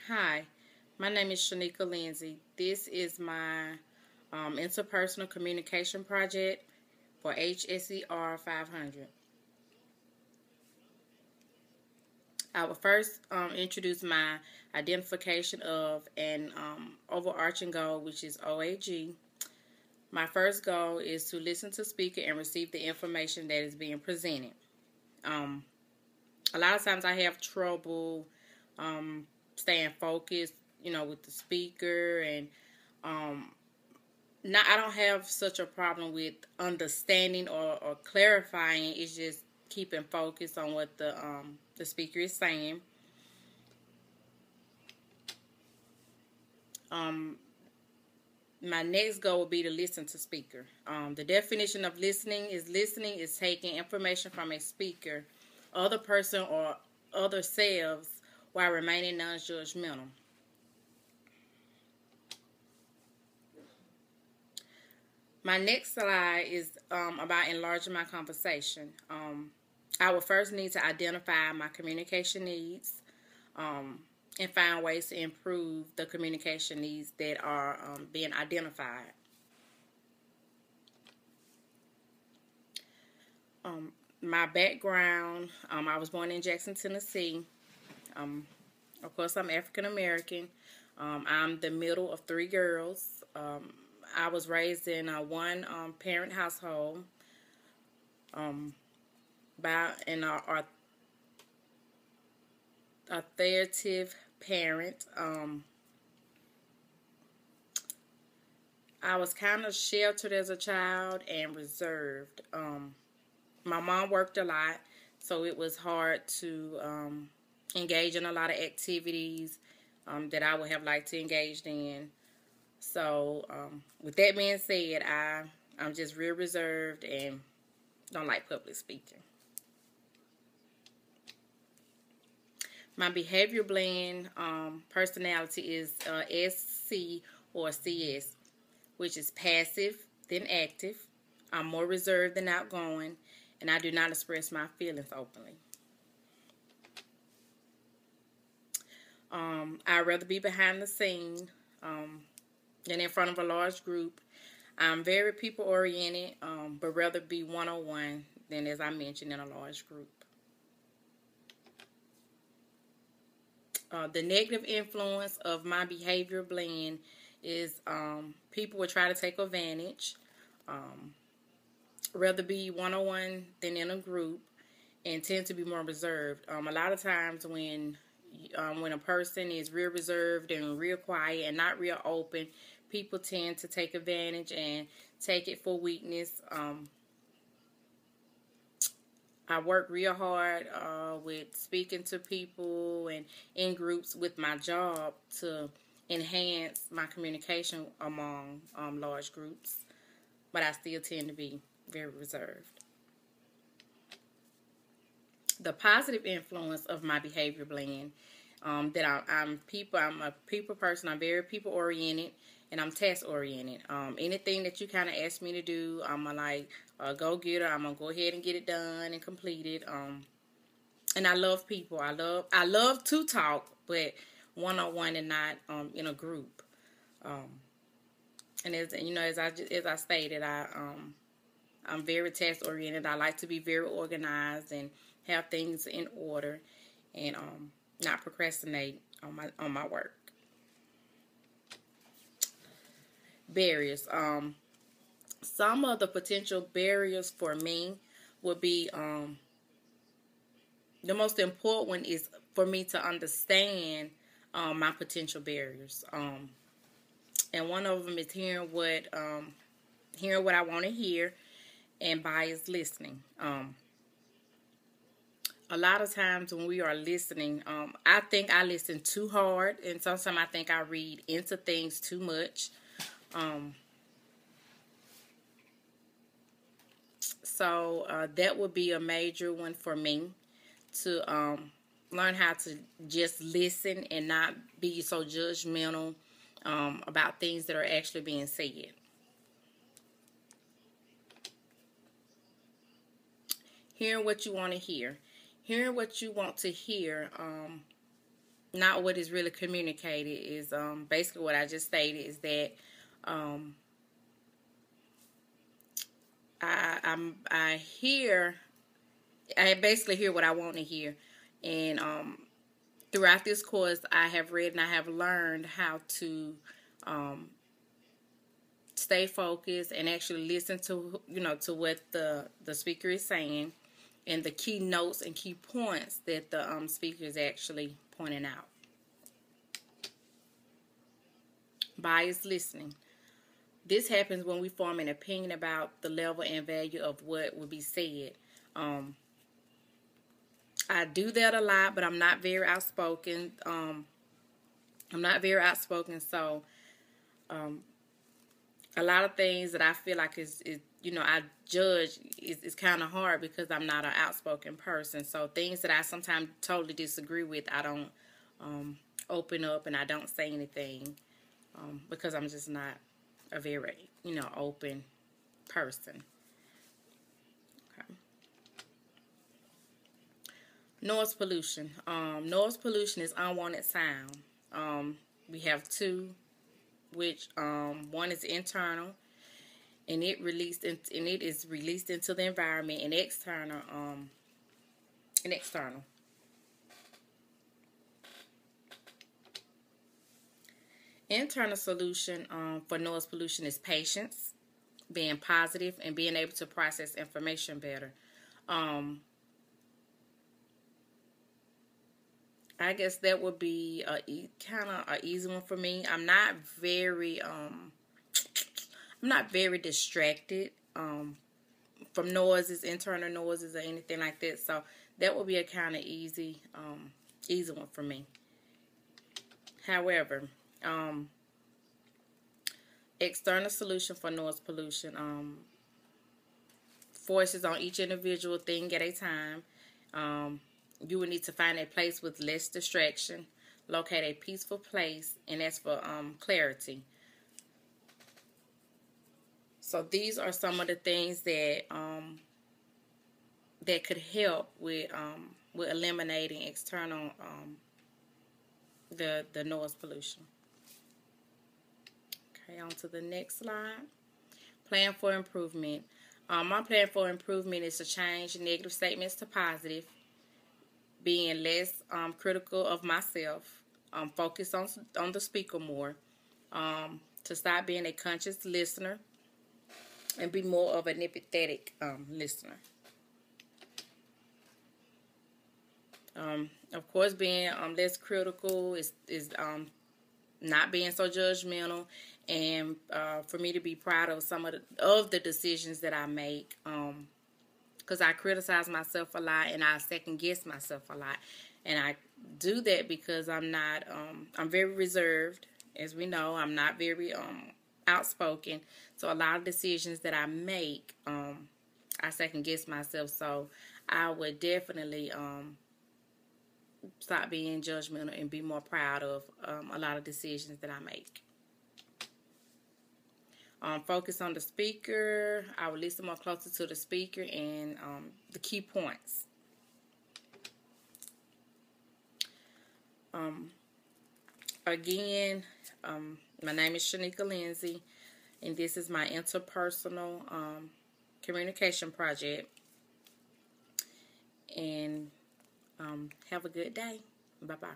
Hi, my name is Shanika Lindsay. This is my interpersonal communication project for HSER 500. I will first introduce my identification of an overarching goal, which is OAG. My first goal is to listen to speaker and receive the information that is being presented. Um, a lot of times I have trouble staying focused, with the speaker, and um, I don't have such a problem with understanding or clarifying. It's just keeping focused on what the speaker is saying. Um, my next goal will be to listen to speaker. The definition of listening is taking information from a speaker, other person, or other selves while remaining non-judgmental. My next slide is about enlarging my conversation. I will first need to identify my communication needs and find ways to improve the communication needs that are being identified. My background, I was born in Jackson, Tennessee. Of course, I'm African American. I'm the middle of three girls. I was raised in a one parent household by an authoritative parent. I was kind of sheltered as a child and reserved. My mom worked a lot, so it was hard to engage in a lot of activities that I would have liked to engage in. So, with that being said, I'm just real reserved and don't like public speaking. My behavior blend personality is SC or CS, which is passive than active. I'm more reserved than outgoing, and I do not express my feelings openly. I'd rather be behind the scene than in front of a large group. I'm very people oriented, but rather be one-on-one than, as I mentioned, in a large group. The negative influence of my behavior blend is people will try to take advantage, rather be one-on-one than in a group, and tend to be more reserved. A lot of times when a person is real reserved and real quiet and not real open, people tend to take advantage and take it for weakness. I work real hard with speaking to people and in groups with my job to enhance my communication among large groups, but I still tend to be very reserved. The positive influence of my behavior blend that I'm a people person. I'm very people oriented and I'm task oriented. Anything that you kind of ask me to do, I'm a go getter. I'm gonna go ahead and get it done and complete it. And I love people. I love to talk, but one on one and not in a group. And as I stated, I'm very task oriented. I like to be very organized and have things in order, and not procrastinate on my work. Barriers. Some of the potential barriers for me would be the most important one is for me to understand my potential barriers. And one of them is hearing what I want to hear, and biased listening. A lot of times when we are listening, I think I listen too hard, and sometimes I think I read into things too much. So that would be a major one for me, to learn how to just listen and not be so judgmental about things that are actually being said. Hearing what you want to hear. Hearing what you want to hear not what is really communicated is basically what I just stated, is that I basically hear what I want to hear, and throughout this course I have read and I have learned how to stay focused and actually listen to to what the speaker is saying, and the key notes and key points that the speaker is actually pointing out. Biased listening. This happens when we form an opinion about the level and value of what will be said. I do that a lot, but I'm not very outspoken. So a lot of things that I feel like is I judge is kind of hard because I'm not an outspoken person. So things that I sometimes totally disagree with, I don't open up and I don't say anything because I'm just not a very open person. Okay. Noise pollution. Noise pollution is unwanted sound. We have two, which one is internal, and it is released into the environment, and external. Internal solution for noise pollution is patience, being positive, and being able to process information better. I guess that would be kind of an easy one for me. I'm not very distracted from noises, internal noises, or anything like that. So that would be a kind of easy one for me. However, external solution for noise pollution focuses on each individual thing at a time. You will need to find a place with less distraction, locate a peaceful place, and that's for clarity. So these are some of the things that that could help with eliminating external the noise pollution. Okay, on to the next slide. Plan for improvement. My plan for improvement is to change negative statements to positive, being less critical of myself, focus on the speaker more, to stop being a conscious listener, and be more of an empathetic listener. Of course, being less critical is not being so judgmental, and for me to be proud of some of the decisions that I make, because I criticize myself a lot and I second guess myself a lot, and I do that because I'm very reserved. As we know, I'm not very outspoken, so a lot of decisions that I make, I second guess myself. So I would definitely stop being judgmental and be more proud of a lot of decisions that I make. Focus on the speaker. I will listen more closer to the speaker and the key points. Again, my name is Shanika Lindsay, and this is my interpersonal communication project. And have a good day. Bye-bye.